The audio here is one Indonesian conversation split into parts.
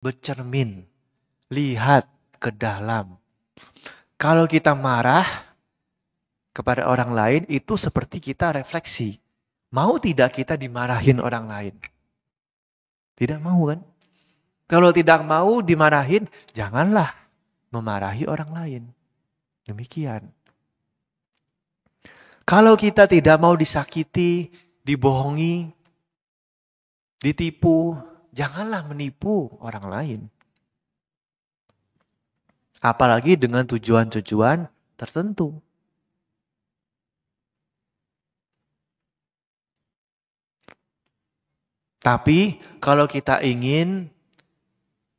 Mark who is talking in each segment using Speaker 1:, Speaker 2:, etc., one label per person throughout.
Speaker 1: bercermin, lihat ke dalam. Kalau kita marah kepada orang lain, itu seperti kita refleksi. Mau tidak kita dimarahin orang lain? Tidak mau kan? Kalau tidak mau dimarahin, janganlah memarahi orang lain. Demikian. Kalau kita tidak mau disakiti, dibohongi, ditipu, janganlah menipu orang lain. Apalagi dengan tujuan-tujuan tertentu. Tapi kalau kita ingin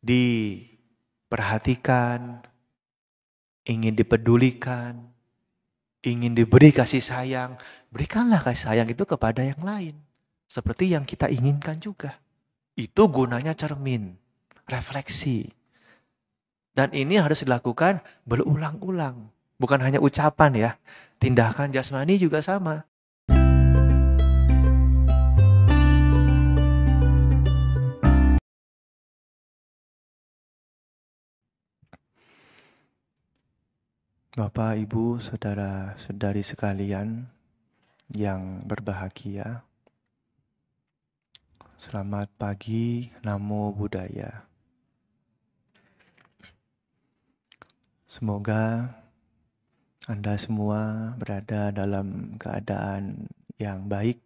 Speaker 1: diperhatikan, ingin dipedulikan, ingin diberi kasih sayang, berikanlah kasih sayang itu kepada yang lain. Seperti yang kita inginkan juga. Itu gunanya cermin, refleksi. Dan ini harus dilakukan berulang-ulang. Bukan hanya ucapan ya. Tindakan jasmani juga sama. Bapak, Ibu, saudara-saudari sekalian yang berbahagia. Selamat pagi, Namo Buddhaya. Semoga Anda semua berada dalam keadaan yang baik,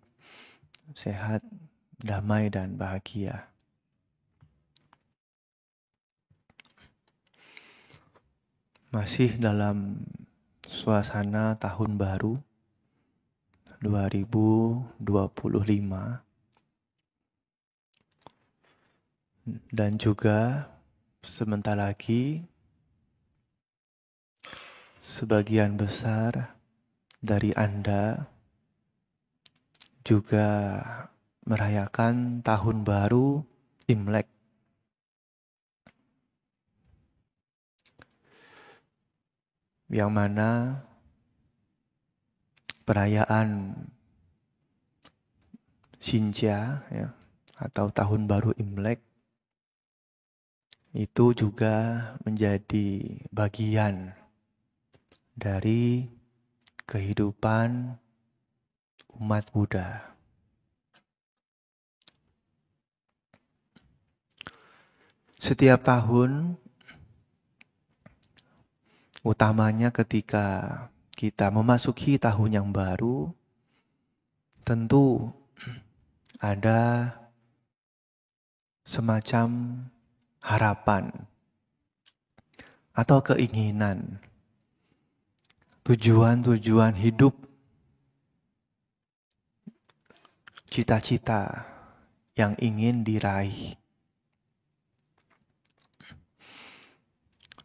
Speaker 1: sehat, damai, dan bahagia. Masih dalam suasana tahun baru 2025 dan juga sebentar lagi sebagian besar dari Anda juga merayakan tahun baru Imlek. Yang mana perayaan Xinjia ya, atau tahun baru Imlek itu juga menjadi bagian dari kehidupan umat Buddha. Setiap tahun, utamanya ketika kita memasuki tahun yang baru, tentu ada semacam harapan atau keinginan, tujuan-tujuan hidup, cita-cita yang ingin diraih.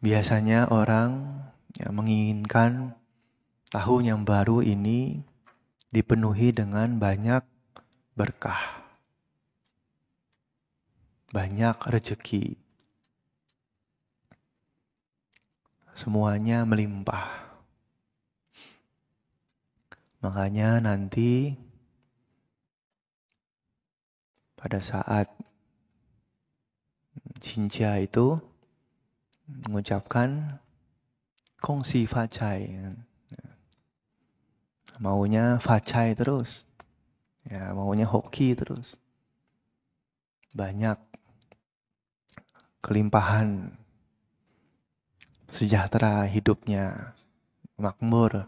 Speaker 1: Biasanya orang yang menginginkan tahun yang baru ini dipenuhi dengan banyak berkah, banyak rezeki. Semuanya melimpah. Makanya nanti pada saat Xinjia itu mengucapkan kongsi facai. Maunya facai terus. Ya, maunya hoki terus. Banyak kelimpahan sejahtera hidupnya, makmur,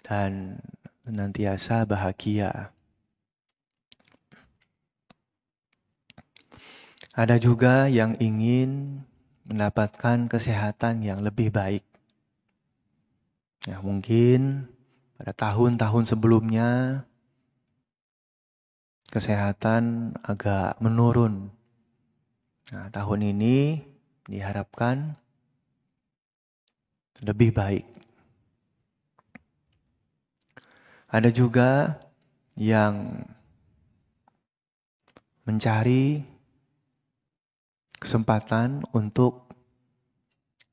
Speaker 1: dan senantiasa bahagia. Ada juga yang ingin mendapatkan kesehatan yang lebih baik. Ya, mungkin pada tahun-tahun sebelumnya kesehatan agak menurun. Nah, tahun ini diharapkan lebih baik. Ada juga yang mencari kesempatan untuk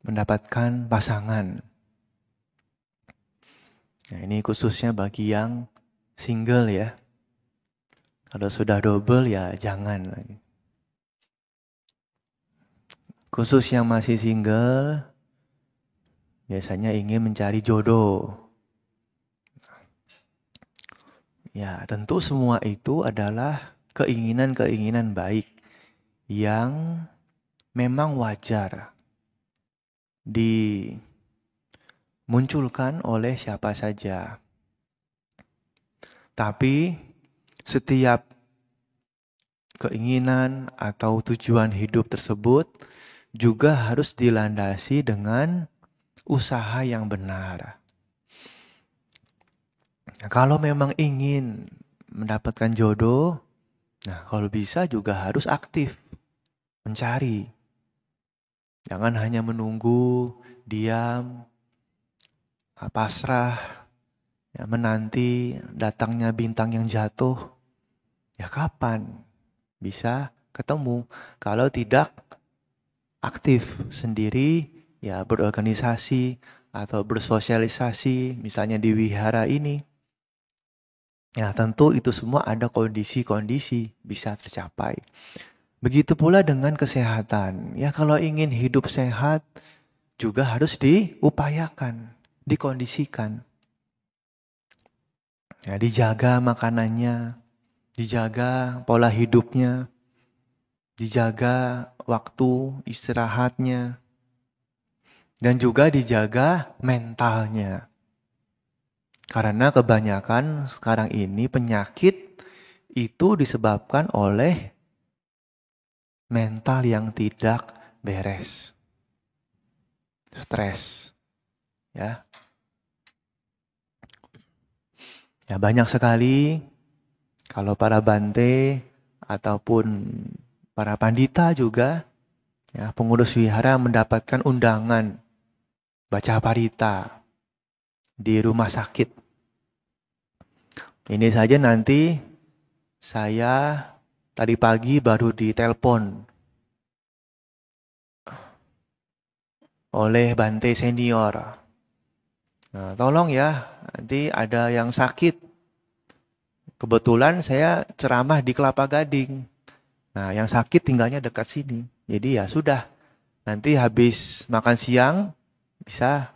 Speaker 1: mendapatkan pasangan. Nah, ini khususnya bagi yang single ya. Kalau sudah double ya jangan lagi. Khusus yang masih single, biasanya ingin mencari jodoh. Ya, tentu semua itu adalah keinginan-keinginan baik yang memang wajar dimunculkan oleh siapa saja. Tapi setiap keinginan atau tujuan hidup tersebut juga harus dilandasi dengan usaha yang benar. Nah, kalau memang ingin mendapatkan jodoh, nah kalau bisa juga harus aktif mencari. Jangan hanya menunggu, diam, pasrah, ya, menanti datangnya bintang yang jatuh. Ya kapan bisa ketemu? Kalau tidak aktif sendiri, ya berorganisasi atau bersosialisasi, misalnya di wihara ini. Ya tentu itu semua ada kondisi-kondisi bisa tercapai. Begitu pula dengan kesehatan. Ya kalau ingin hidup sehat juga harus diupayakan, dikondisikan. Ya, dijaga makanannya, dijaga pola hidupnya, dijaga waktu istirahatnya, dan juga dijaga mentalnya. Karena kebanyakan sekarang ini penyakit itu disebabkan oleh mental yang tidak beres. Stres. Ya. Ya banyak sekali kalau para bante ataupun para pandita juga, ya, pengurus wihara mendapatkan undangan baca parita di rumah sakit. Ini saja nanti saya tadi pagi baru ditelepon oleh bante senior. Nah, tolong ya, nanti ada yang sakit. Kebetulan saya ceramah di Kelapa Gading. Nah, yang sakit tinggalnya dekat sini. Jadi ya sudah, nanti habis makan siang bisa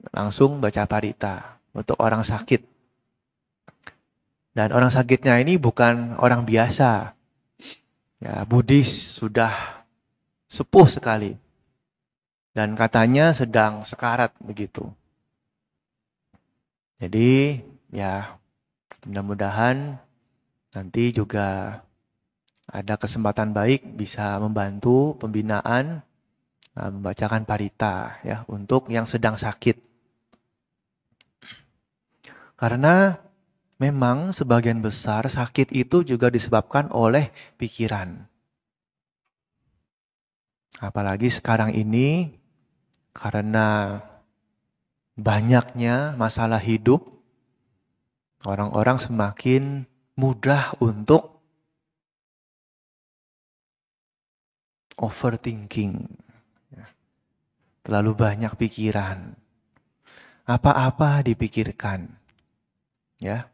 Speaker 1: langsung baca parita untuk orang sakit. Dan orang sakitnya ini bukan orang biasa. Ya, Buddhis sudah sepuh sekali. Dan katanya sedang sekarat begitu. Jadi ya mudah-mudahan nanti juga ada kesempatan baik bisa membantu pembinaan membacakan parita ya untuk yang sedang sakit. Karena memang sebagian besar sakit itu juga disebabkan oleh pikiran. Apalagi sekarang ini karena banyaknya masalah hidup, orang-orang semakin mudah untuk overthinking. Terlalu banyak pikiran. Apa-apa dipikirkan. Ya.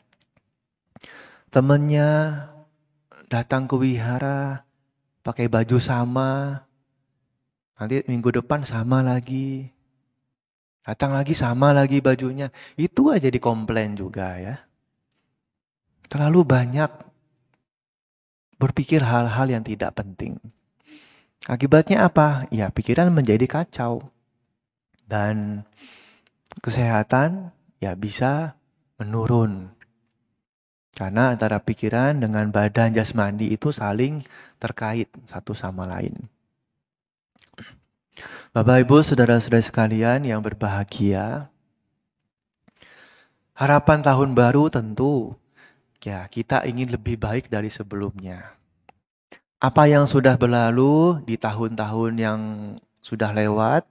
Speaker 1: Temennya datang ke wihara pakai baju sama. Nanti minggu depan sama lagi. Datang lagi sama lagi bajunya. Itu aja dikomplain juga ya. Terlalu banyak berpikir hal-hal yang tidak penting. Akibatnya apa? Ya pikiran menjadi kacau. Dan kesehatan ya bisa menurun. Karena antara pikiran dengan badan jasmani itu saling terkait satu sama lain. Bapak Ibu saudara-saudara sekalian yang berbahagia, harapan tahun baru tentu ya kita ingin lebih baik dari sebelumnya. Apa yang sudah berlalu di tahun-tahun yang sudah lewat,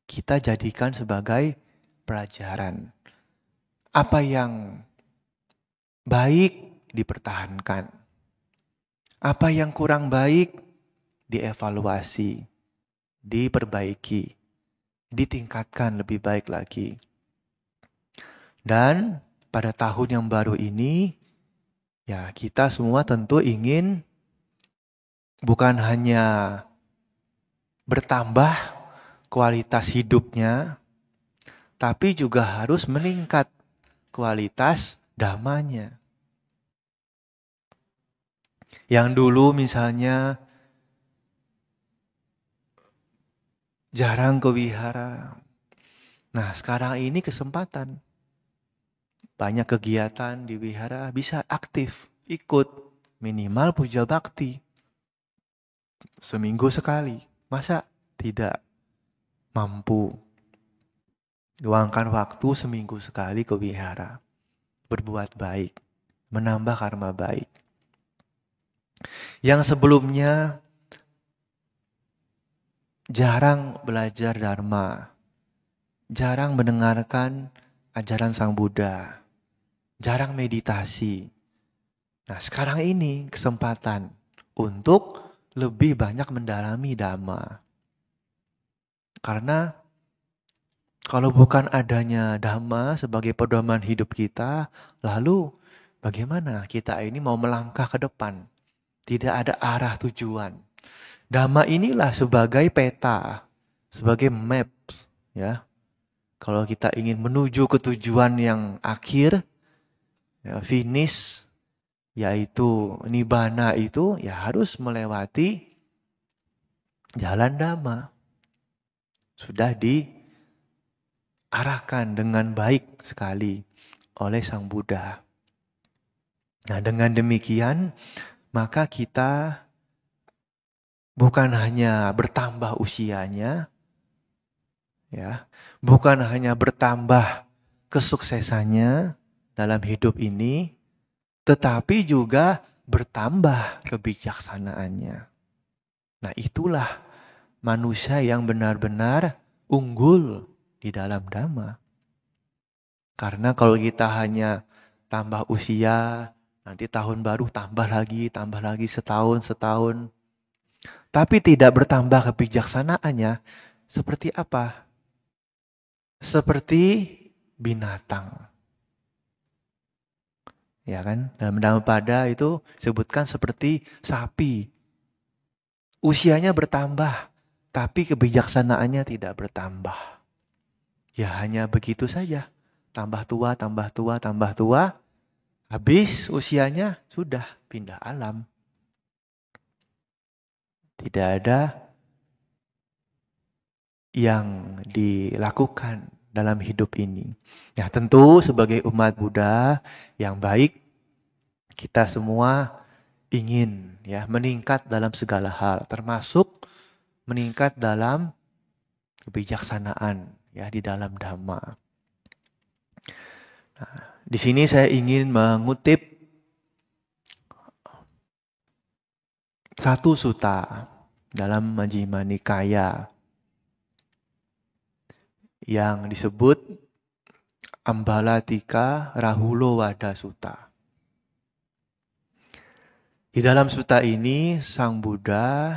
Speaker 1: kita jadikan sebagai pelajaran. Apa yang baik dipertahankan. Apa yang kurang baik dievaluasi, diperbaiki, ditingkatkan lebih baik lagi. Dan pada tahun yang baru ini, ya kita semua tentu ingin bukan hanya bertambah kualitas hidupnya, tapi juga harus meningkat kualitas dhammanya. Yang dulu misalnya jarang ke wihara. Nah, sekarang ini kesempatan. Banyak kegiatan di wihara, bisa aktif, ikut. Minimal puja bakti. Seminggu sekali. Masa tidak mampu luangkan waktu seminggu sekali ke wihara. Berbuat baik. Menambah karma baik. Yang sebelumnya jarang belajar dharma. Jarang mendengarkan ajaran Sang Buddha. Jarang meditasi. Nah, sekarang ini kesempatan untuk lebih banyak mendalami dhamma. Karena kalau bukan adanya dhamma sebagai pedoman hidup kita, lalu bagaimana kita ini mau melangkah ke depan? Tidak ada arah tujuan. Dhamma inilah sebagai peta, sebagai maps, ya. Kalau kita ingin menuju ke tujuan yang akhir, ya, finish, yaitu nibbana itu, ya harus melewati jalan dhamma. Sudah diarahkan dengan baik sekali oleh Sang Buddha. Nah, dengan demikian, maka kita bukan hanya bertambah usianya, ya, bukan hanya bertambah kesuksesannya dalam hidup ini, tetapi juga bertambah kebijaksanaannya. Nah, itulah manusia yang benar-benar unggul di dalam dhamma. Karena kalau kita hanya tambah usia, nanti tahun baru tambah lagi setahun. Tapi tidak bertambah kebijaksanaannya, seperti apa? Seperti binatang. Ya kan? Dalam Dhammapada itu sebutkan seperti sapi. Usianya bertambah, tapi kebijaksanaannya tidak bertambah. Ya hanya begitu saja. Tambah tua. Habis usianya sudah pindah alam. Tidak ada yang dilakukan dalam hidup ini. Ya tentu sebagai umat Buddha yang baik, kita semua ingin ya meningkat dalam segala hal, termasuk meningkat dalam kebijaksanaan ya di dalam dhamma. Nah, di sini saya ingin mengutip satu sutta dalam Majjhima Nikaya yang disebut Ambalatika Rahulowada Sutta. Di dalam sutta ini Sang Buddha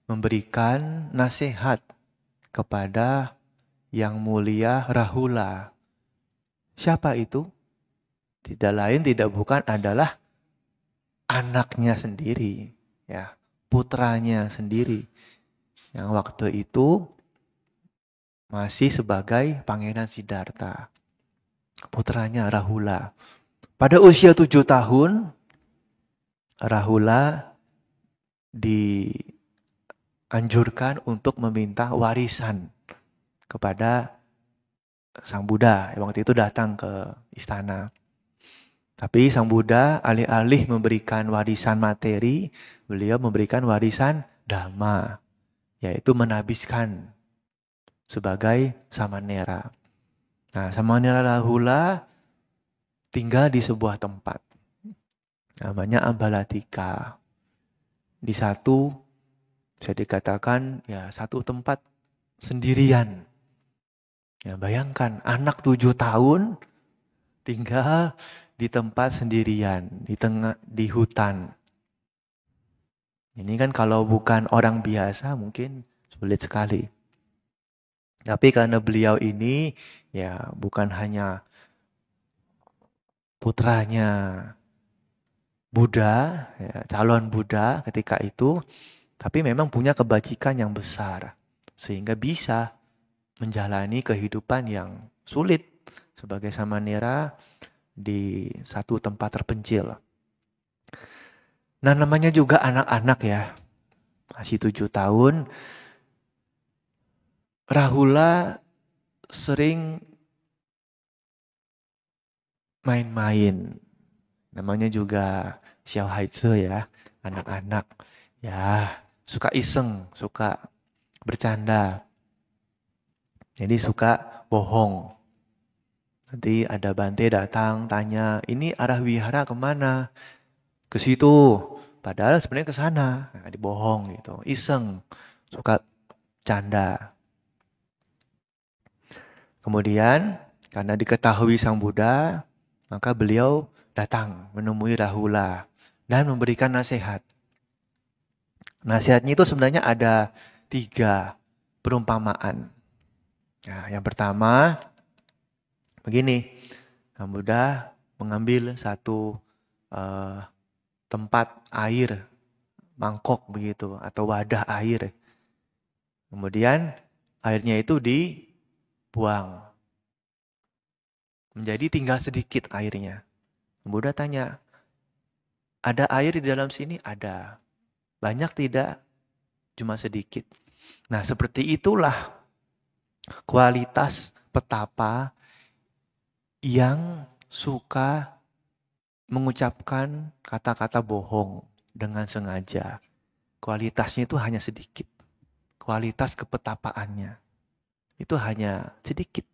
Speaker 1: memberikan nasihat kepada yang mulia Rahula. Siapa itu? Tidak lain tidak bukan adalah anaknya sendiri, ya, putranya sendiri. Yang waktu itu masih sebagai Pangeran Siddhartha. Putranya Rahula. Pada usia 7 tahun, Rahula dianjurkan untuk meminta warisan kepada Sang Buddha. Waktu itu datang ke istana. Tapi Sang Buddha alih-alih memberikan warisan materi, beliau memberikan warisan dhamma, yaitu menabiskan sebagai samanera. Nah, samanera Rahula tinggal di sebuah tempat. Namanya Ambalatika. Di satu, bisa dikatakan ya satu tempat sendirian. Ya, bayangkan anak 7 tahun tinggal di tempat sendirian, di hutan. Ini kan kalau bukan orang biasa mungkin sulit sekali. Tapi karena beliau ini ya bukan hanya putranya Buddha, ya, calon Buddha ketika itu, Tapi memang punya kebajikan yang besar. Sehingga bisa menjalani kehidupan yang sulit sebagai samanera di satu tempat terpencil. Nah, namanya juga anak-anak ya. Masih 7 tahun. Rahula sering main-main. Namanya juga Xiao Haize ya, anak-anak. Ya, suka iseng, suka bercanda. Jadi suka bohong. Nanti ada Bante datang tanya, ini arah wihara kemana? Ke situ. Padahal sebenarnya ke sana. Nah, dibohong gitu. Iseng, suka canda. Kemudian karena diketahui Sang Buddha, maka beliau datang menemui Rahula dan memberikan nasihat. Nasihatnya itu sebenarnya ada 3 perumpamaan. Nah, yang pertama begini, Sang Buddha mengambil satu tempat air, mangkok begitu, atau wadah air. Kemudian airnya itu dibuang. Menjadi tinggal sedikit airnya. Buddha tanya, ada air di dalam sini? Ada. Banyak tidak? Cuma sedikit. Nah, seperti itulah kualitas petapa yang suka mengucapkan kata-kata bohong dengan sengaja. Kualitasnya itu hanya sedikit. Kualitas kepetapaannya itu hanya sedikit.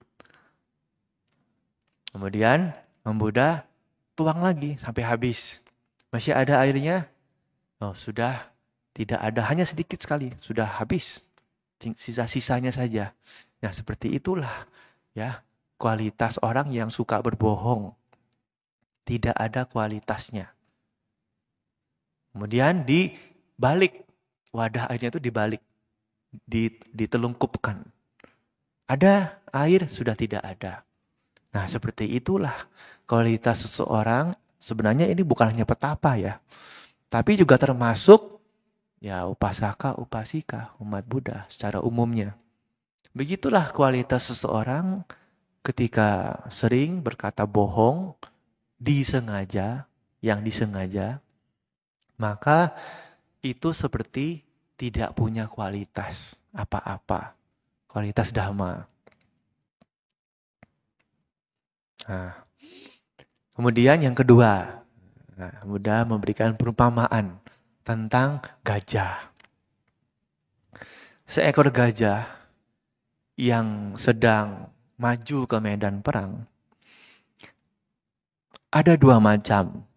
Speaker 1: Kemudian Buddha tuang lagi sampai habis. Masih ada airnya? Oh, sudah tidak ada, hanya sedikit sekali, sudah habis. Sisa-sisanya saja. Nah, seperti itulah ya kualitas orang yang suka berbohong. Tidak ada kualitasnya. Kemudian dibalik, wadah airnya itu dibalik, ditelungkupkan. Ada air, sudah tidak ada. Nah, seperti itulah kualitas seseorang. Sebenarnya ini bukan hanya petapa ya, tapi juga termasuk ya upasaka, upasika, umat Buddha secara umumnya. Begitulah kualitas seseorang ketika sering berkata bohong, disengaja, yang disengaja, maka itu seperti tidak punya kualitas apa-apa. Kualitas dhamma. Nah, kemudian yang kedua, Buddha memberikan perumpamaan tentang gajah. Seekor gajah yang sedang maju ke medan perang. Ada 2 macam.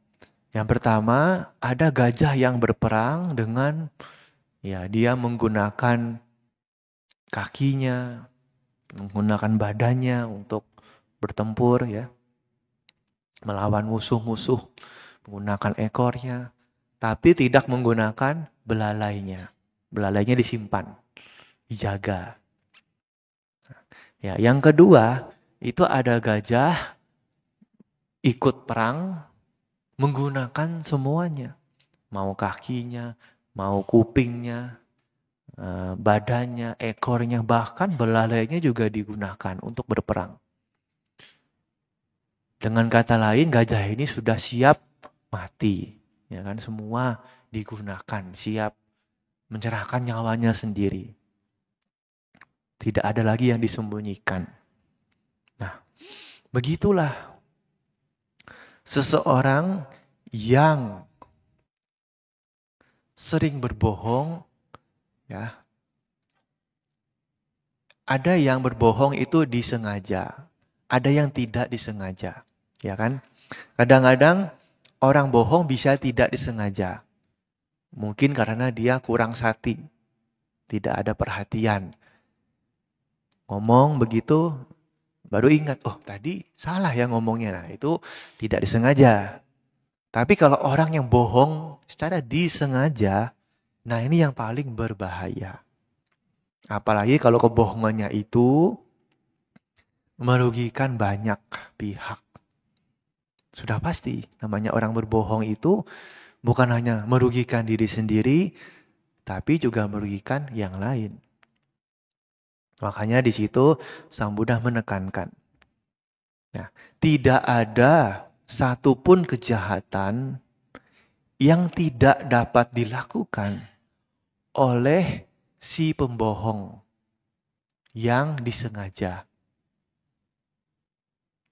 Speaker 1: Yang pertama, ada gajah yang berperang dengan ya dia menggunakan kakinya, menggunakan badannya untuk bertempur ya. Melawan musuh-musuh, menggunakan ekornya, tapi tidak menggunakan belalainya. Belalainya disimpan, dijaga. Ya, yang kedua, itu ada gajah ikut perang menggunakan semuanya. Mau kakinya, mau kupingnya, badannya, ekornya, bahkan belalainya juga digunakan untuk berperang. Dengan kata lain, gajah ini sudah siap mati. Ya kan, semua digunakan, siap menyerahkan nyawanya sendiri. Tidak ada lagi yang disembunyikan. Nah, begitulah seseorang yang sering berbohong, ya. Ada yang berbohong itu disengaja, ada yang tidak disengaja, ya kan? Kadang-kadang orang bohong bisa tidak disengaja. Mungkin karena dia kurang sati, tidak ada perhatian. Ngomong begitu, baru ingat, oh tadi salah ya ngomongnya. Nah, itu tidak disengaja. Tapi kalau orang yang bohong secara disengaja, nah ini yang paling berbahaya. Apalagi kalau kebohongannya itu merugikan banyak pihak. Sudah pasti, namanya orang berbohong itu bukan hanya merugikan diri sendiri, tapi juga merugikan yang lain. Makanya di situ Sang Buddha menekankan. Nah, tidak ada satupun kejahatan yang tidak dapat dilakukan oleh si pembohong yang disengaja.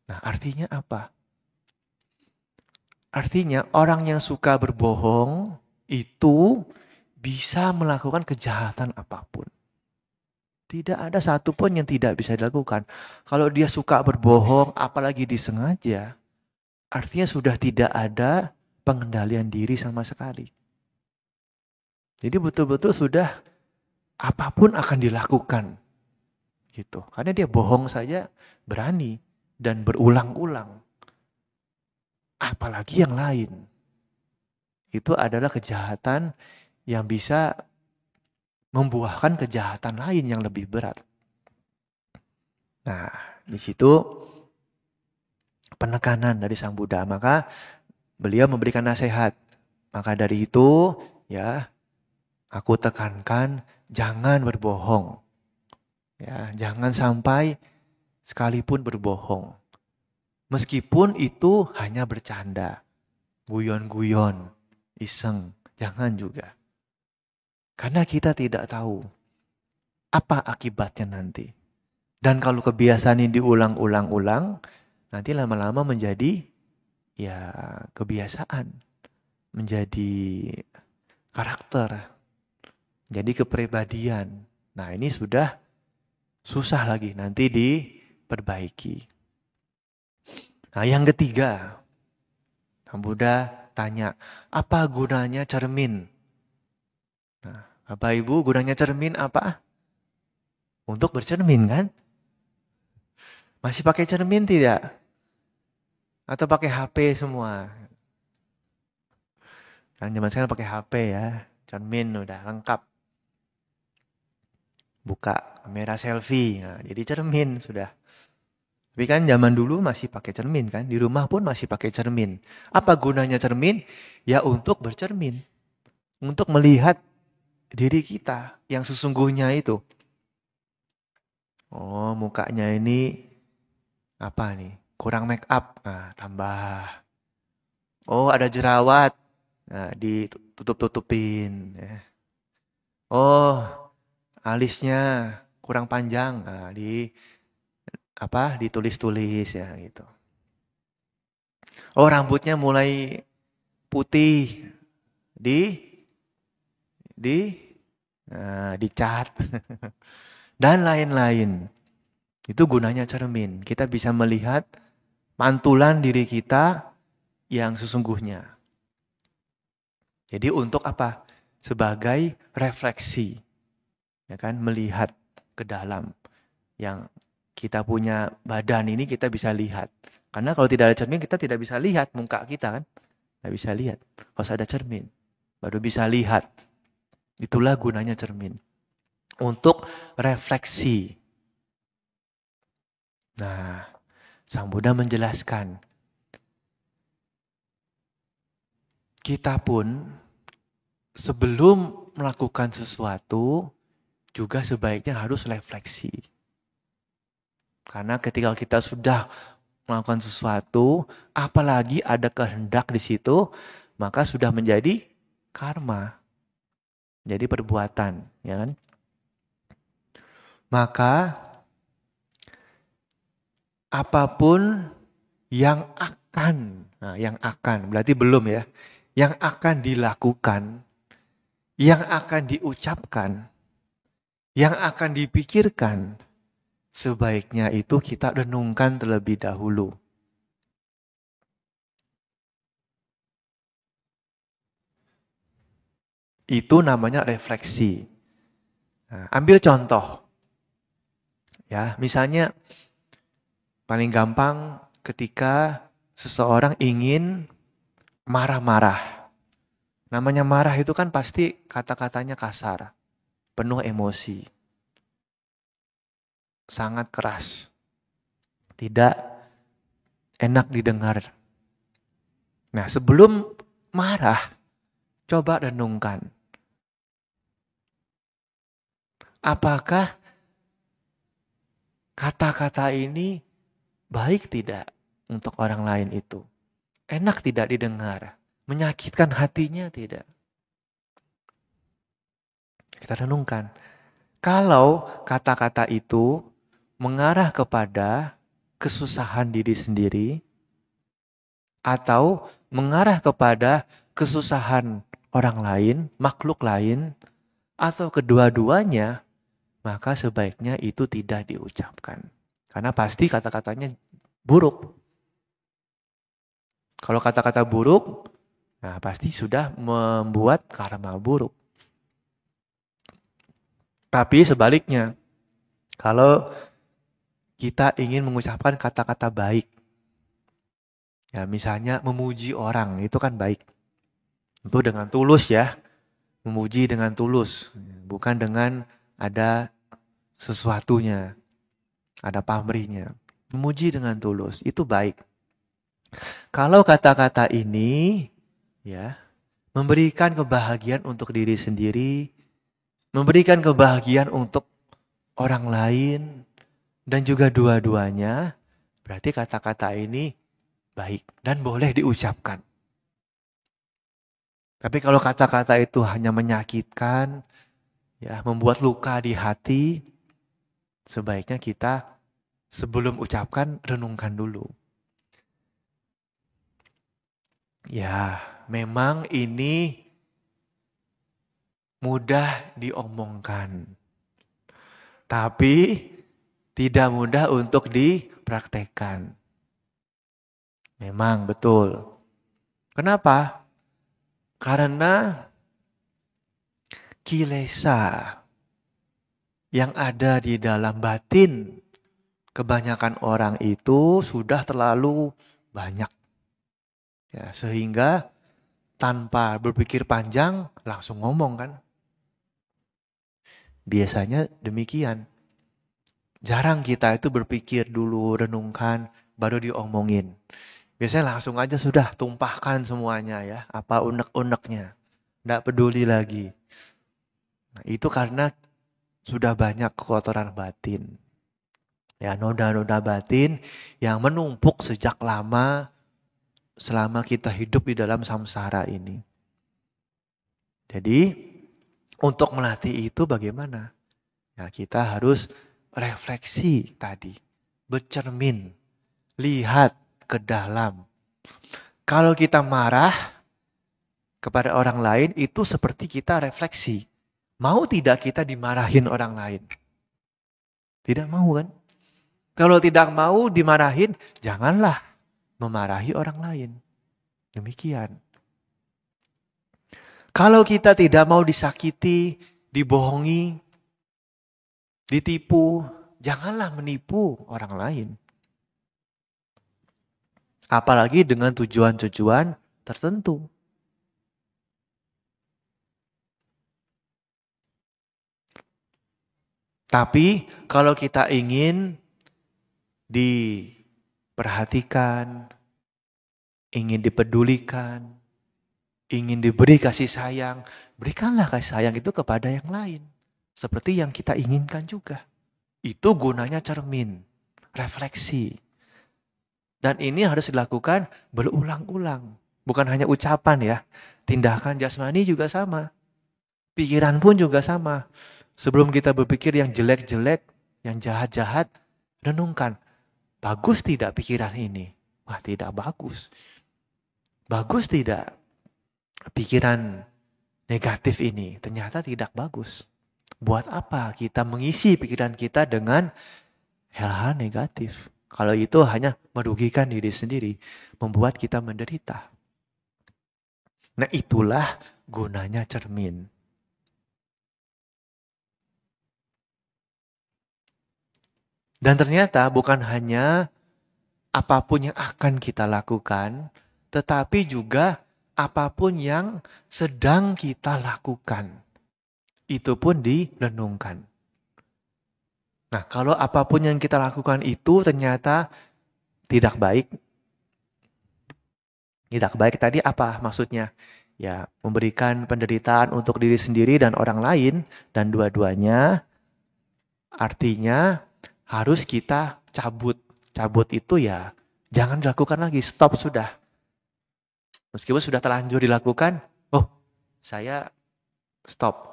Speaker 1: Nah, artinya apa? Artinya orang yang suka berbohong itu bisa melakukan kejahatan apapun. Tidak ada satupun yang tidak bisa dilakukan. Kalau dia suka berbohong, apalagi disengaja, artinya sudah tidak ada pengendalian diri sama sekali. Jadi betul-betul sudah apapun akan dilakukan. Gitu. Karena dia bohong saja berani dan berulang-ulang. Apalagi yang lain. Itu adalah kejahatan yang bisa membuahkan kejahatan lain yang lebih berat. Nah, di situ penekanan dari Sang Buddha. Maka beliau memberikan nasihat. Maka dari itu, ya, aku tekankan jangan berbohong. Ya, jangan sampai sekalipun berbohong. Meskipun itu hanya bercanda, guyon-guyon, iseng, jangan juga. Karena kita tidak tahu apa akibatnya nanti. Dan kalau kebiasaan ini diulang-ulang-ulang, nanti lama-lama menjadi ya kebiasaan, menjadi karakter, jadi kepribadian. Nah, ini sudah susah lagi nanti diperbaiki. Nah, yang ketiga, Sang Buddha tanya, apa gunanya cermin? Nah, Bapak Ibu, gunanya cermin apa? Untuk bercermin kan? Masih pakai cermin tidak? Atau pakai HP semua? Kan zaman sekarang pakai HP ya, cermin udah lengkap. Buka kamera selfie, nah, jadi cermin sudah. Tapi kan zaman dulu masih pakai cermin kan, di rumah pun masih pakai cermin. Apa gunanya cermin? Ya untuk bercermin, untuk melihat diri kita yang sesungguhnya itu. Oh, mukanya ini apa nih? Kurang make up, nah tambah. Oh, ada jerawat, nah ditutup-tutupin. Oh, alisnya kurang panjang, nah ditulis-tulis ya gitu. Oh, rambutnya mulai putih, di dicat dan lain-lain. Itu gunanya cermin. Kita bisa melihat mantulan diri kita yang sesungguhnya. Jadi untuk apa? Sebagai refleksi. Ya kan, melihat ke dalam. Yang kita punya badan ini kita bisa lihat. Karena kalau tidak ada cermin kita tidak bisa lihat muka kita kan. Tidak bisa lihat. Harus ada cermin. Baru bisa lihat. Itulah gunanya cermin. Untuk refleksi. Nah, Sang Buddha menjelaskan. Kita pun sebelum melakukan sesuatu juga sebaiknya harus refleksi. Karena ketika kita sudah melakukan sesuatu, apalagi ada kehendak di situ, maka sudah menjadi karma. Jadi perbuatan, ya kan? Maka apapun yang akan, berarti belum ya, yang akan dilakukan, yang akan diucapkan, yang akan dipikirkan, sebaiknya itu kita renungkan terlebih dahulu. Itu namanya refleksi. Nah, ambil contoh. Ya, misalnya paling gampang ketika seseorang ingin marah-marah. Namanya marah itu kan pasti kata-katanya kasar, penuh emosi, sangat keras, tidak enak didengar. Nah, sebelum marah, coba renungkan. Apakah kata-kata ini baik tidak untuk orang lain itu? Enak tidak didengar? Menyakitkan hatinya tidak? Kita renungkan. Kalau kata-kata itu mengarah kepada kesusahan diri sendiri atau mengarah kepada kesusahan orang lain, makhluk lain, atau kedua-duanya, maka sebaiknya itu tidak diucapkan. Karena pasti kata-katanya buruk. Kalau kata-kata buruk, nah pasti sudah membuat karma buruk. Tapi sebaliknya, kalau kita ingin mengucapkan kata-kata baik, ya misalnya memuji orang, itu kan baik. Itu dengan tulus ya, memuji dengan tulus, bukan dengan ada sesuatunya, ada pamrihnya. Memuji dengan tulus, itu baik. Kalau kata-kata ini ya memberikan kebahagiaan untuk diri sendiri, memberikan kebahagiaan untuk orang lain, dan juga dua-duanya, berarti kata-kata ini baik dan boleh diucapkan. Tapi kalau kata-kata itu hanya menyakitkan, ya membuat luka di hati, sebaiknya kita sebelum ucapkan renungkan dulu. Ya, memang ini mudah diomongkan. Tapi tidak mudah untuk dipraktekkan. Memang betul. Kenapa? Karena kilesa yang ada di dalam batin kebanyakan orang itu sudah terlalu banyak. Ya, sehingga tanpa berpikir panjang langsung ngomong kan. Biasanya demikian. Jarang kita itu berpikir dulu, renungkan, baru diomongin. Biasanya langsung aja sudah tumpahkan semuanya ya. Apa unek-uneknya. Nggak peduli lagi. Nah, itu karena sudah banyak kotoran batin. Ya, noda-noda batin yang menumpuk sejak lama selama kita hidup di dalam samsara ini. Jadi, untuk melatih itu bagaimana? Ya, kita harus refleksi tadi. Bercermin. Lihat ke dalam. Kalau kita marah kepada orang lain, itu seperti kita refleksi. Mau tidak kita dimarahin orang lain? Tidak mau kan? Kalau tidak mau dimarahin, janganlah memarahi orang lain. Demikian. Kalau kita tidak mau disakiti, dibohongi, ditipu, janganlah menipu orang lain. Apalagi dengan tujuan-tujuan tertentu. Tapi kalau kita ingin diperhatikan, ingin dipedulikan, ingin diberi kasih sayang, berikanlah kasih sayang itu kepada yang lain. Seperti yang kita inginkan juga. Itu gunanya cermin, refleksi. Dan ini harus dilakukan berulang-ulang. Bukan hanya ucapan ya. Tindakan jasmani juga sama. Pikiran pun juga sama. Sebelum kita berpikir yang jelek-jelek, yang jahat-jahat, renungkan. Bagus tidak pikiran ini? Wah, tidak bagus. Bagus tidak pikiran negatif ini? Ternyata tidak bagus. Buat apa kita mengisi pikiran kita dengan hal-hal negatif? Kalau itu hanya merugikan diri sendiri, membuat kita menderita. Nah, itulah gunanya cermin. Dan ternyata bukan hanya apapun yang akan kita lakukan, tetapi juga apapun yang sedang kita lakukan. Itu pun direnungkan. Nah, kalau apapun yang kita lakukan itu ternyata tidak baik. Tidak baik tadi apa maksudnya? Ya, memberikan penderitaan untuk diri sendiri dan orang lain. Dan dua-duanya Artinya harus kita cabut. Cabut itu ya jangan dilakukan lagi, stop sudah. Meskipun sudah terlanjur dilakukan, oh saya stop.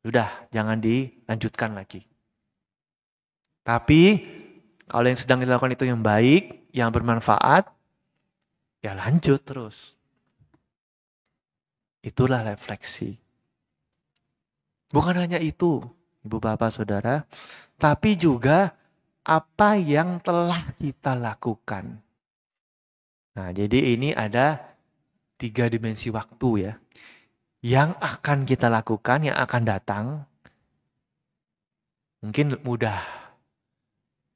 Speaker 1: Sudah, jangan dilanjutkan lagi. Tapi kalau yang sedang dilakukan itu yang baik, yang bermanfaat, ya lanjut terus. Itulah refleksi. Bukan hanya itu, Ibu Bapak Saudara, tapi juga apa yang telah kita lakukan. Nah, jadi ini ada 3 dimensi waktu ya. Yang akan kita lakukan, yang akan datang, mungkin mudah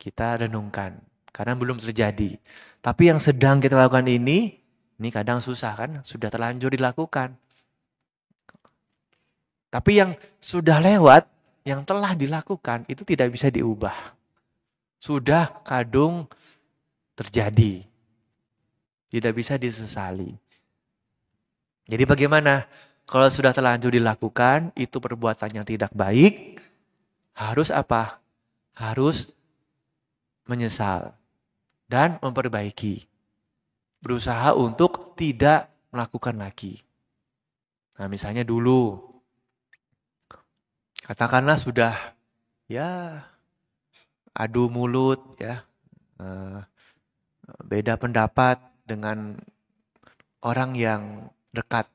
Speaker 1: kita renungkan. Karena belum terjadi. Tapi yang sedang kita lakukan ini kadang susah kan, sudah terlanjur dilakukan. Tapi yang sudah lewat, yang telah dilakukan, itu tidak bisa diubah. Sudah kadung terjadi. Tidak bisa disesali. Jadi bagaimana? Kalau sudah terlanjur dilakukan, itu perbuatan yang tidak baik, harus apa? Harus menyesal dan memperbaiki. Berusaha untuk tidak melakukan lagi. Nah, misalnya dulu, katakanlah sudah ya adu mulut ya, beda pendapat dengan orang yang dekat,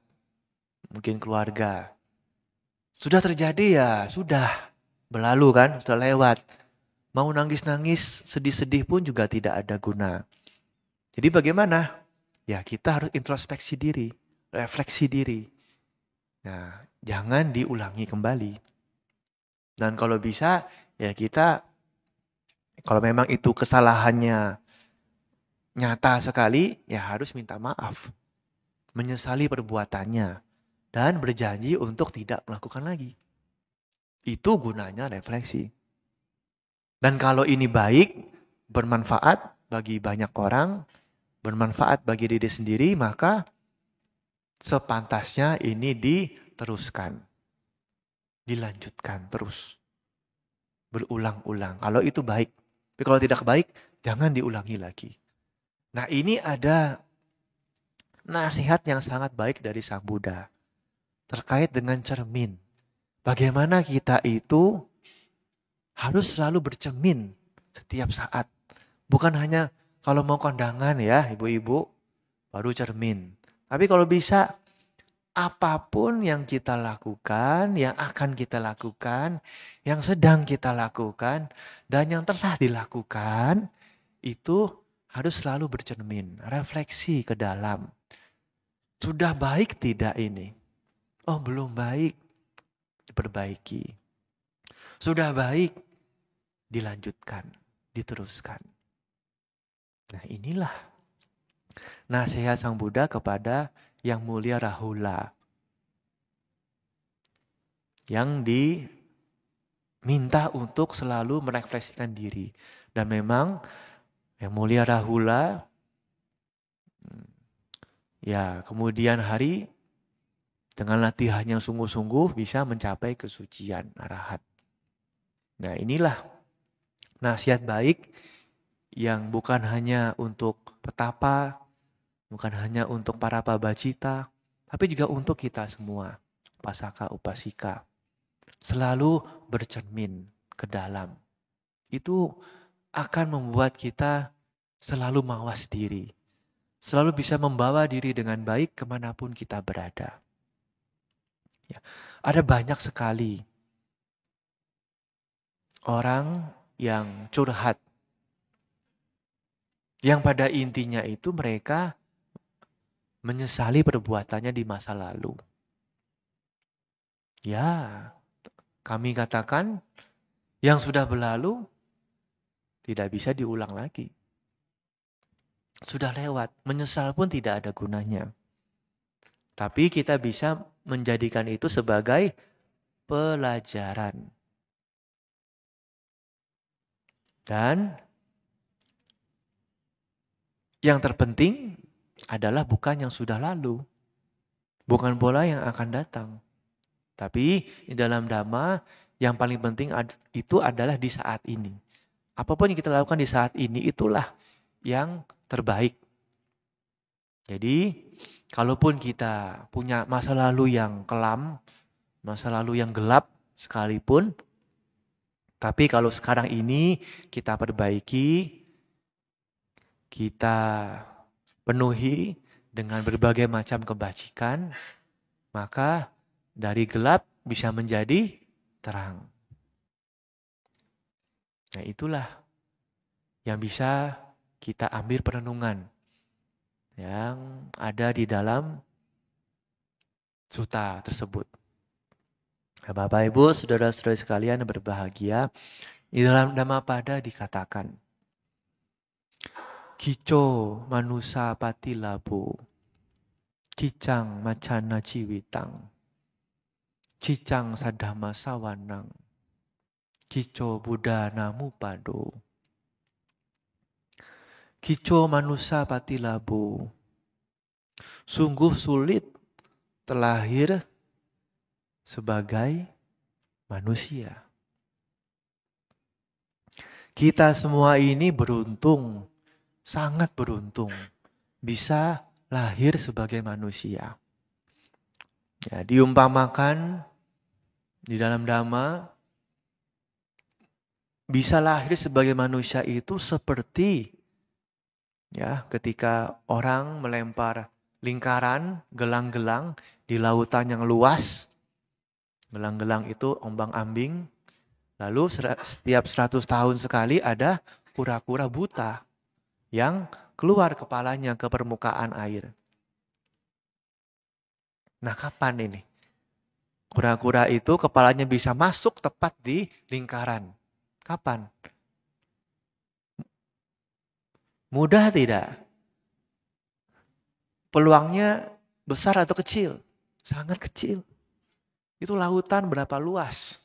Speaker 1: mungkin keluarga. Sudah terjadi ya, sudah berlalu kan, sudah lewat. Mau nangis-nangis, sedih-sedih pun juga tidak ada guna. Jadi bagaimana? Ya kita harus introspeksi diri, refleksi diri. Nah, jangan diulangi kembali. Dan kalau bisa, ya kita, kalau memang itu kesalahannya nyata sekali, ya harus minta maaf. Menyesali perbuatannya. Dan berjanji untuk tidak melakukan lagi. Itu gunanya refleksi. Dan kalau ini baik, bermanfaat bagi banyak orang, bermanfaat bagi diri sendiri, maka sepantasnya ini diteruskan. Dilanjutkan terus. Berulang-ulang. Kalau itu baik. Tapi kalau tidak baik, jangan diulangi lagi. Nah, ini ada nasihat yang sangat baik dari Sang Buddha. Terkait dengan cermin. Bagaimana kita itu harus selalu bercermin setiap saat. Bukan hanya kalau mau kondangan ya, ibu-ibu, baru cermin. Tapi kalau bisa, apapun yang kita lakukan, yang akan kita lakukan, yang sedang kita lakukan, dan yang telah dilakukan, itu harus selalu bercermin, refleksi ke dalam. Sudah baik tidak ini? Oh, belum baik, diperbaiki. Sudah baik, dilanjutkan, diteruskan. Nah, inilah nasihat Sang Buddha kepada Yang Mulia Rahula. Yang diminta untuk selalu merefleksikan diri. Dan memang Yang Mulia Rahula, ya kemudian hari dengan latihan yang sungguh-sungguh bisa mencapai kesucian arahat. Nah, inilah nasihat baik yang bukan hanya untuk petapa, bukan hanya untuk para pabacita, tapi juga untuk kita semua, upasaka, upasika. Selalu bercermin ke dalam. Itu akan membuat kita selalu mawas diri. Selalu bisa membawa diri dengan baik kemanapun kita berada. Ya, ada banyak sekali orang yang curhat. Yang pada intinya itu mereka menyesali perbuatannya di masa lalu. Ya, kami katakan yang sudah berlalu tidak bisa diulang lagi. Sudah lewat, menyesal pun tidak ada gunanya. Tapi kita bisa menjadikan itu sebagai pelajaran. Dan yang terpenting adalah bukan yang sudah lalu. Bukan pola yang akan datang. Tapi di dalam Dhamma Yang paling penting itu adalah di saat ini. Apapun yang kita lakukan di saat ini itulah yang terbaik. Jadi, kalaupun kita punya masa lalu yang kelam, masa lalu yang gelap sekalipun, tapi kalau sekarang ini kita perbaiki, kita penuhi dengan berbagai macam kebajikan, maka dari gelap bisa menjadi terang. Nah, itulah yang bisa kita ambil perenungan yang ada di dalam suta tersebut. Nah, Bapak Ibu, saudara-saudara sekalian yang berbahagia, di dalam Dhammapada dikatakan, Kico manusa pati labu, cicang macana ciwitang, cicang sadhama sawanang, kico Buddha namu pado. Kico manusa pati labu, sungguh sulit terlahir sebagai manusia. Kita semua ini beruntung, sangat beruntung, bisa lahir sebagai manusia. Ya, diumpamakan di dalam Dhamma, bisa lahir sebagai manusia itu seperti ya ketika orang melempar lingkaran, gelang-gelang di lautan yang luas. Gelang-gelang itu ombang-ambing. Lalu setiap 100 tahun sekali ada kura-kura buta yang keluar kepalanya ke permukaan air. Nah, kapan ini? Kura-kura itu kepalanya bisa masuk tepat di lingkaran. Kapan? Mudah tidak? Peluangnya besar atau kecil? Sangat kecil. Itu lautan berapa luas?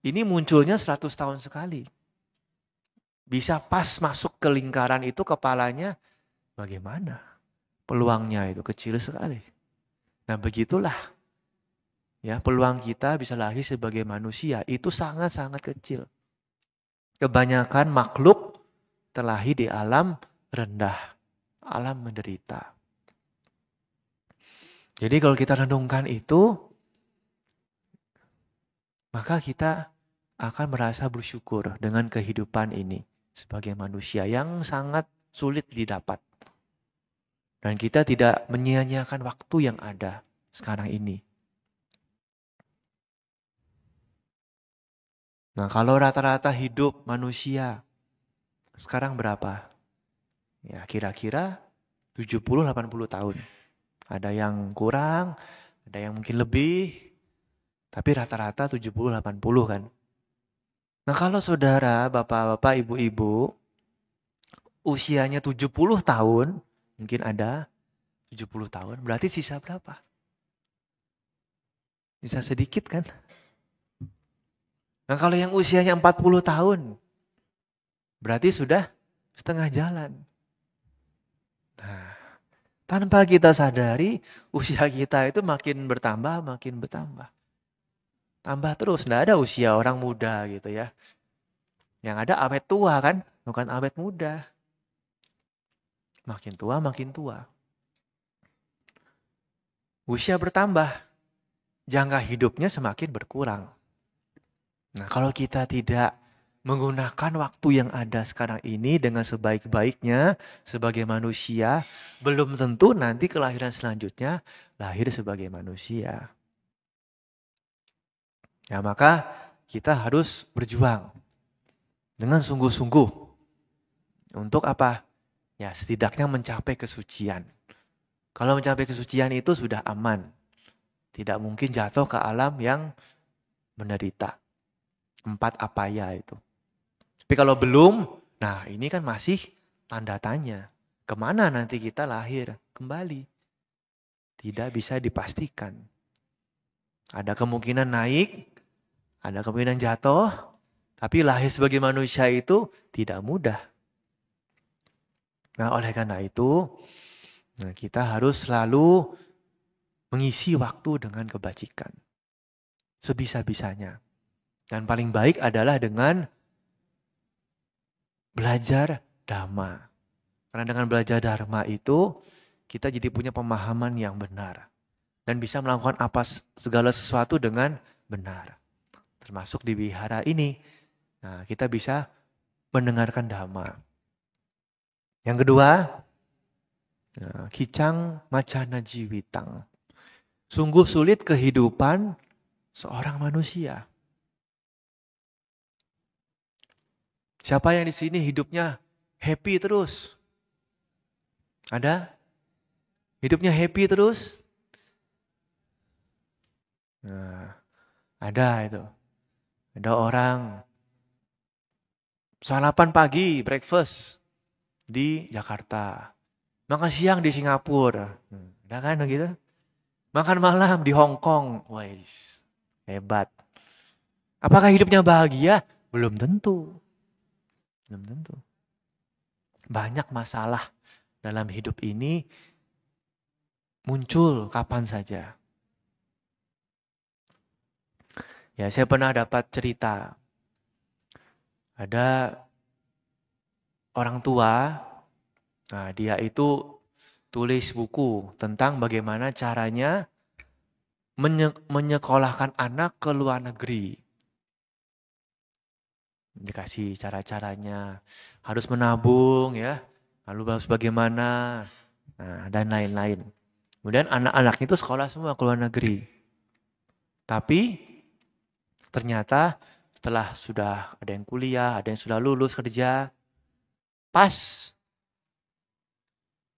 Speaker 1: Ini munculnya 100 tahun sekali. Bisa pas masuk ke lingkaran itu kepalanya bagaimana? Peluangnya itu kecil sekali. Nah, begitulah. Ya, peluang kita bisa lahir sebagai manusia itu sangat-sangat kecil. Kebanyakan makhluk terlahir di alam rendah, alam menderita. Jadi kalau kita renungkan itu, maka kita akan merasa bersyukur dengan kehidupan ini sebagai manusia yang sangat sulit didapat. Dan kita tidak menyia-nyiakan waktu yang ada sekarang ini. Nah, kalau rata-rata hidup manusia sekarang berapa? Ya, kira-kira 70-80 tahun. Ada yang kurang, ada yang mungkin lebih, tapi rata-rata 70-80 kan. Nah, kalau saudara, bapak-bapak, ibu-ibu, usianya 70 tahun, mungkin ada 70 tahun, berarti sisa berapa? Sisa sedikit kan? Nah, kalau yang usianya 40 tahun, berarti sudah setengah jalan. Nah, tanpa kita sadari, usia kita itu makin bertambah, makin bertambah. Tambah terus, nggak ada usia orang muda gitu ya. Yang ada awet tua kan, bukan awet muda. Makin tua, makin tua. Usia bertambah, jangka hidupnya semakin berkurang. Nah, kalau kita tidak menggunakan waktu yang ada sekarang ini dengan sebaik-baiknya sebagai manusia, belum tentu nanti kelahiran selanjutnya lahir sebagai manusia. Ya, maka kita harus berjuang dengan sungguh-sungguh. Untuk apa? Ya, setidaknya mencapai kesucian. Kalau mencapai kesucian itu sudah aman. Tidak mungkin jatuh ke alam yang menderita. 4 apaya itu. Tapi kalau belum, nah ini kan masih tanda tanya. Kemana nanti kita lahir kembali? Tidak bisa dipastikan. Ada kemungkinan naik, ada kemungkinan jatuh, tapi lahir sebagai manusia itu tidak mudah. Nah, oleh karena itu, kita harus selalu mengisi waktu dengan kebajikan. Sebisa-bisanya. Dan paling baik adalah dengan belajar dhamma. Karena dengan belajar dharma itu, kita jadi punya pemahaman yang benar. Dan bisa melakukan segala sesuatu dengan benar. Termasuk di wihara ini. Nah, kita bisa mendengarkan dhamma. Yang kedua, kicang macana jiwitang. Sungguh sulit kehidupan seorang manusia. Siapa yang di sini hidupnya happy terus? Ada? Hidupnya happy terus? Nah, ada itu. Ada orang sarapan pagi, breakfast di Jakarta. Makan siang di Singapura. Ada kan begitu? Makan malam di Hong Kong. Wah, hebat. Apakah hidupnya bahagia? Belum tentu. Belum tentu. Banyak masalah dalam hidup ini muncul kapan saja. Ya, saya pernah dapat cerita. Ada orang tua, nah dia itu tulis buku tentang bagaimana caranya menyekolahkan anak ke luar negeri. Dikasih cara-caranya, harus menabung ya, lalu harus bagaimana, nah, dan lain-lain. Kemudian anak-anak itu sekolah semua ke luar negeri. Tapi ternyata setelah sudah ada yang kuliah, ada yang sudah lulus kerja, pas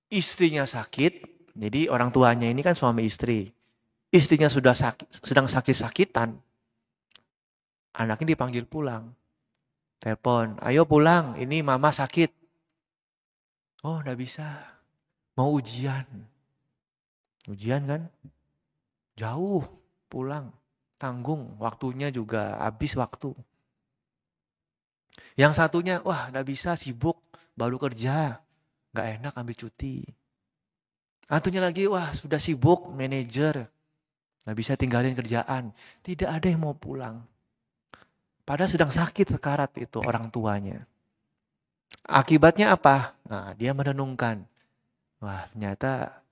Speaker 1: istrinya sakit, jadi orang tuanya ini kan suami istri. Istrinya sudah sedang sakit-sakitan. Anaknya dipanggil pulang. Telepon, ayo pulang, ini mama sakit. Oh, enggak bisa. Mau ujian. Ujian kan? Jauh pulang. Tanggung, waktunya juga habis waktu. Yang satunya, wah enggak bisa, sibuk, baru kerja. Enggak enak ambil cuti. Satunya lagi, wah sudah sibuk, manajer. Enggak bisa tinggalin kerjaan. Tidak ada yang mau pulang. Padahal sedang sakit sekarat itu orang tuanya. Akibatnya apa? Nah, dia merenungkan. Wah, ternyata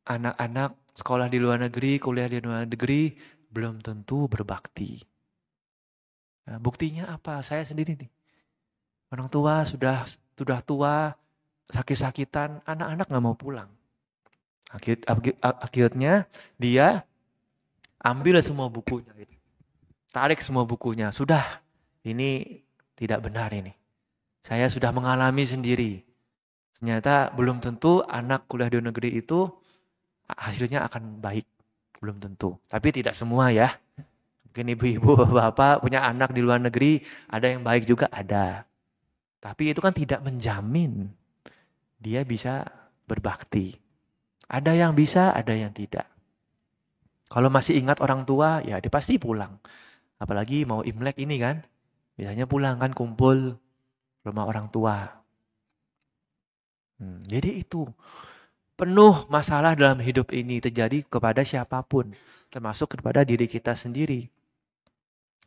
Speaker 1: anak-anak sekolah di luar negeri, kuliah di luar negeri, belum tentu berbakti. Nah, buktinya apa? Saya sendiri nih. Orang tua sudah tua, sakit-sakitan, anak-anak nggak mau pulang. Akhirnya dia ambil semua bukunya. Tarik semua bukunya. Sudah, ini tidak benar ini. Saya sudah mengalami sendiri. Ternyata belum tentu anak kuliah di negeri itu hasilnya akan baik. Belum tentu. Tapi tidak semua ya. Mungkin ibu-ibu, bapak-bapak punya anak di luar negeri, ada yang baik juga, ada. Tapi itu kan tidak menjamin dia bisa berbakti. Ada yang bisa, ada yang tidak. Kalau masih ingat orang tua, ya dia pasti pulang. Apalagi mau Imlek ini kan, biasanya pulang kan kumpul rumah orang tua. Jadi itu penuh masalah dalam hidup ini terjadi kepada siapapun, termasuk kepada diri kita sendiri.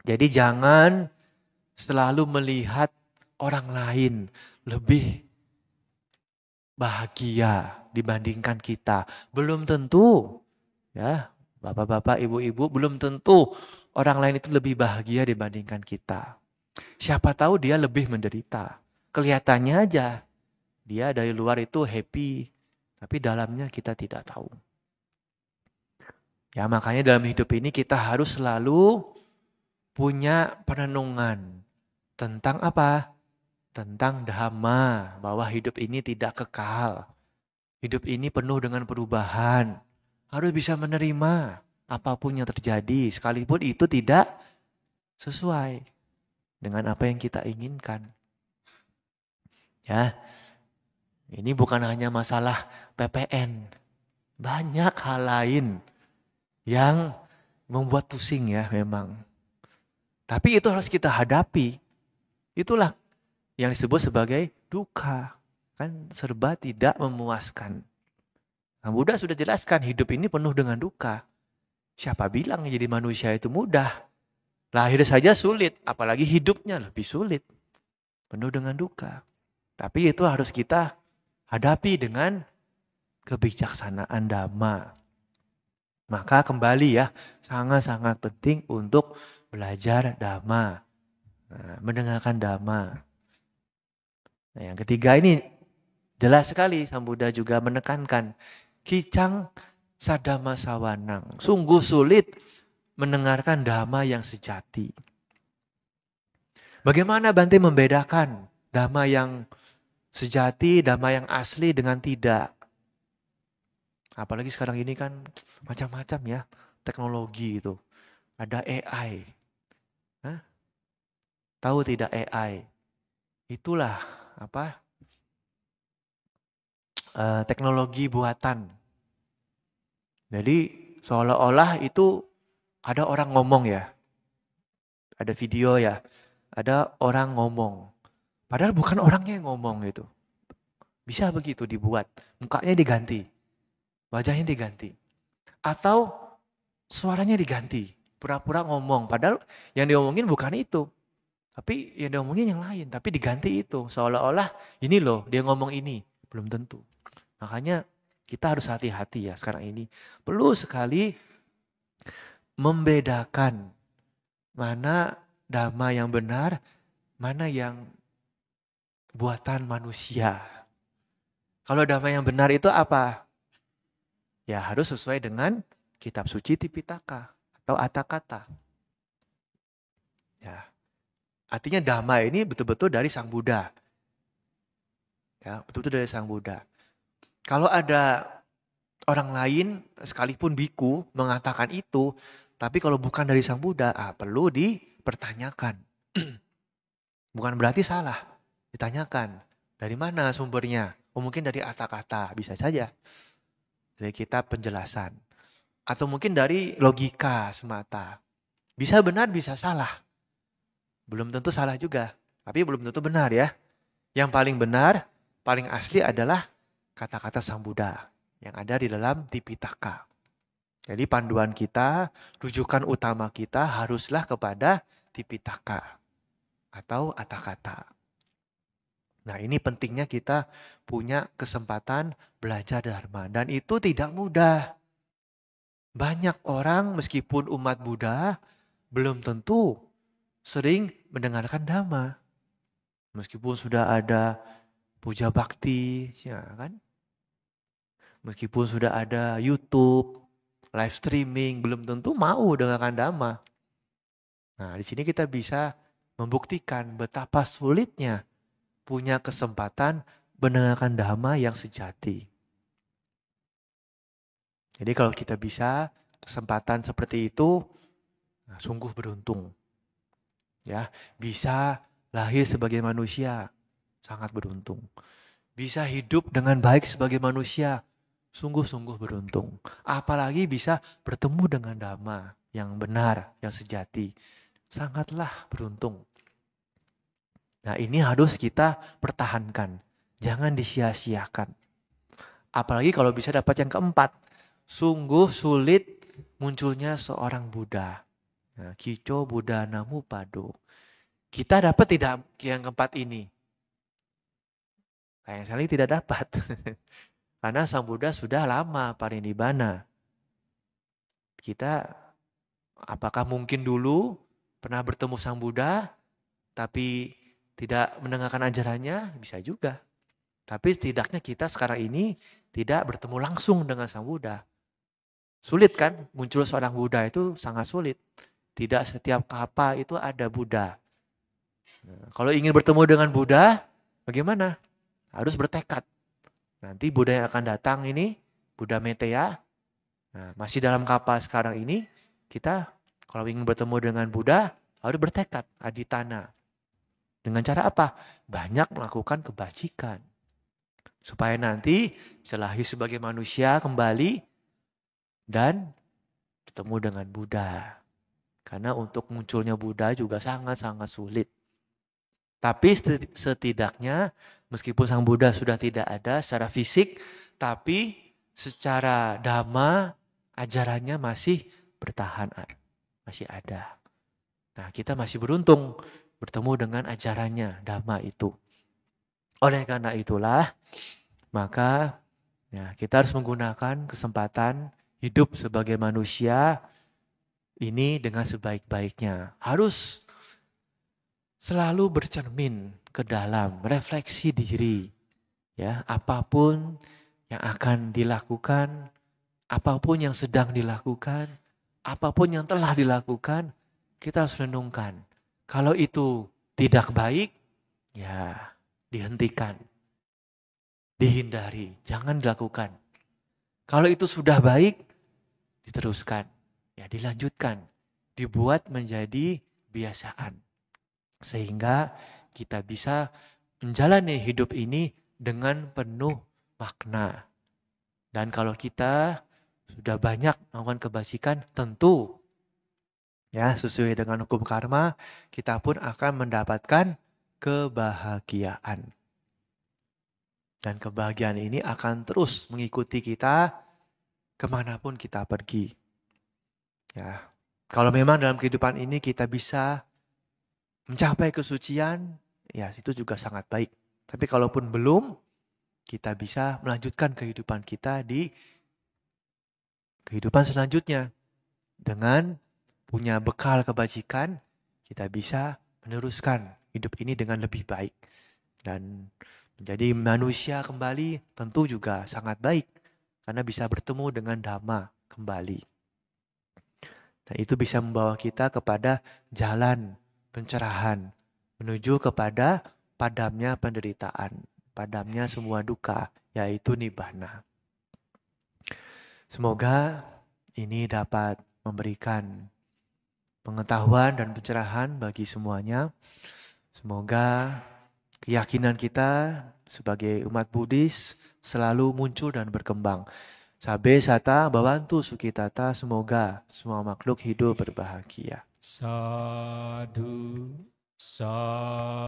Speaker 1: Jadi jangan selalu melihat orang lain lebih bahagia dibandingkan kita. Belum tentu, ya, bapak-bapak, ibu-ibu, belum tentu orang lain itu lebih bahagia dibandingkan kita. Siapa tahu dia lebih menderita. Kelihatannya aja dia dari luar itu happy, tapi dalamnya kita tidak tahu. Ya, makanya dalam hidup ini kita harus selalu punya perenungan tentang apa? Tentang dhamma, bahwa hidup ini tidak kekal. Hidup ini penuh dengan perubahan. Harus bisa menerima apapun yang terjadi, sekalipun itu tidak sesuai dengan apa yang kita inginkan. Ya, ini bukan hanya masalah PPN. Banyak hal lain yang membuat pusing ya memang. Tapi itu harus kita hadapi. Itulah yang disebut sebagai duka. Kan serba tidak memuaskan. Nah, Buddha sudah jelaskan hidup ini penuh dengan duka. Siapa bilang jadi manusia itu mudah? Lahir saja sulit, apalagi hidupnya lebih sulit. Penuh dengan duka. Tapi itu harus kita hadapi dengan kebijaksanaan Dhamma. Maka kembali ya, sangat-sangat penting untuk belajar Dhamma. Nah, mendengarkan Dhamma. Nah, yang ketiga ini jelas sekali Sang Buddha juga menekankan. Kicang sadama sawanang. Sungguh sulit mendengarkan Dhamma yang sejati. Bagaimana Bante membedakan Dhamma yang sejati, Dhamma yang asli dengan tidak? Apalagi sekarang ini kan macam-macam ya teknologi itu. Ada AI. Hah? Tahu tidak AI? Itulah apa? Teknologi buatan. Jadi seolah-olah itu ada orang ngomong ya. Ada video ya. Ada orang ngomong. Padahal bukan orangnya yang ngomong itu. Bisa begitu dibuat. Mukanya diganti. Wajahnya diganti. Atau suaranya diganti. Pura-pura ngomong. Padahal yang diomongin bukan itu. Tapi yang diomongin yang lain. Tapi diganti itu. Seolah-olah ini loh dia ngomong ini. Belum tentu. Makanya kita harus hati-hati ya sekarang ini. Perlu sekali membedakan mana Dhamma yang benar, mana yang buatan manusia. Kalau Dhamma yang benar itu apa? Ya harus sesuai dengan kitab suci Tipitaka atau Atthakatha. Ya. Artinya Dhamma ini betul-betul dari Sang Buddha. Ya, betul-betul dari Sang Buddha. Kalau ada orang lain sekalipun biku mengatakan itu, tapi kalau bukan dari Sang Buddha, perlu dipertanyakan. Bukan berarti salah. Ditanyakan, dari mana sumbernya? Mungkin dari Atthakatha, bisa saja. Dari kitab penjelasan. Atau mungkin dari logika semata. Bisa benar, bisa salah. Belum tentu salah juga. Tapi belum tentu benar ya. Yang paling benar, paling asli adalah kata-kata Sang Buddha. Yang ada di dalam Tipitaka. Jadi panduan kita, rujukan utama kita haruslah kepada Tipitaka. Atau Atthakatha. Nah ini pentingnya kita punya kesempatan belajar Dharma. Dan itu tidak mudah. Banyak orang meskipun umat Buddha belum tentu sering mendengarkan Dhamma. Meskipun sudah ada puja bakti, ya kan? Meskipun sudah ada YouTube, live streaming, belum tentu mau dengarkan Dhamma. Nah di sini kita bisa membuktikan betapa sulitnya punya kesempatan mendengarkan Dhamma yang sejati. Jadi kalau kita bisa kesempatan seperti itu, sungguh beruntung. Ya, bisa lahir sebagai manusia, sangat beruntung. Bisa hidup dengan baik sebagai manusia, sungguh-sungguh beruntung. Apalagi bisa bertemu dengan Dhamma yang benar, yang sejati. Sangatlah beruntung. Nah ini harus kita pertahankan. Jangan disia-siakan. Apalagi kalau bisa dapat yang keempat. Sungguh sulit munculnya seorang Buddha. Nah, Kico Buddha Namu Pado. Kita dapat tidak yang keempat ini? Sayang sekali tidak dapat. Karena Sang Buddha sudah lama parinibbana. Kita apakah mungkin dulu pernah bertemu Sang Buddha tapi tidak mendengarkan ajarannya? Bisa juga. Tapi setidaknya kita sekarang ini tidak bertemu langsung dengan Sang Buddha. Sulit kan? Muncul seorang Buddha itu sangat sulit. Tidak setiap kapa itu ada Buddha. Nah, kalau ingin bertemu dengan Buddha, bagaimana? Harus bertekad. Nanti Buddha yang akan datang ini, Buddha Meteya. Nah, masih dalam kapa sekarang ini, kita kalau ingin bertemu dengan Buddha, harus bertekad, aditana. Dengan cara apa? Banyak melakukan kebajikan. Supaya nanti bisa lahir sebagai manusia kembali dan bertemu dengan Buddha. Karena untuk munculnya Buddha juga sangat-sangat sulit. Tapi setidaknya meskipun Sang Buddha sudah tidak ada secara fisik, tapi secara Dhamma ajarannya masih bertahan, masih ada. Nah, kita masih beruntung bertemu dengan ajarannya, Dhamma itu. Oleh karena itulah, maka ya, kita harus menggunakan kesempatan hidup sebagai manusia ini dengan sebaik-baiknya. Harus selalu bercermin ke dalam, refleksi diri. Ya, apapun yang akan dilakukan, apapun yang sedang dilakukan, apapun yang telah dilakukan, kita harus renungkan. Kalau itu tidak baik, ya dihentikan, dihindari, jangan dilakukan. Kalau itu sudah baik, diteruskan, ya dilanjutkan, dibuat menjadi kebiasaan. Sehingga kita bisa menjalani hidup ini dengan penuh makna. Dan kalau kita sudah banyak melakukan kebajikan, tentu ya sesuai dengan hukum karma, kita pun akan mendapatkan kebahagiaan. Dan kebahagiaan ini akan terus mengikuti kita kemanapun kita pergi. Ya, kalau memang dalam kehidupan ini kita bisa mencapai kesucian, ya itu juga sangat baik. Tapi kalaupun belum, kita bisa melanjutkan kehidupan kita di kehidupan selanjutnya. Dengan punya bekal kebajikan, kita bisa meneruskan hidup ini dengan lebih baik. Dan menjadi manusia kembali tentu juga sangat baik. Karena bisa bertemu dengan Dhamma kembali. Dan itu bisa membawa kita kepada jalan pencerahan. Menuju kepada padamnya penderitaan. Padamnya semua duka, yaitu Nibbana. Semoga ini dapat memberikan pengetahuan dan pencerahan bagi semuanya. Semoga keyakinan kita sebagai umat Buddhis selalu muncul dan berkembang. Sabe sata bawantu sukitata, semoga semua makhluk hidup berbahagia.
Speaker 2: Sadhu, sadhu.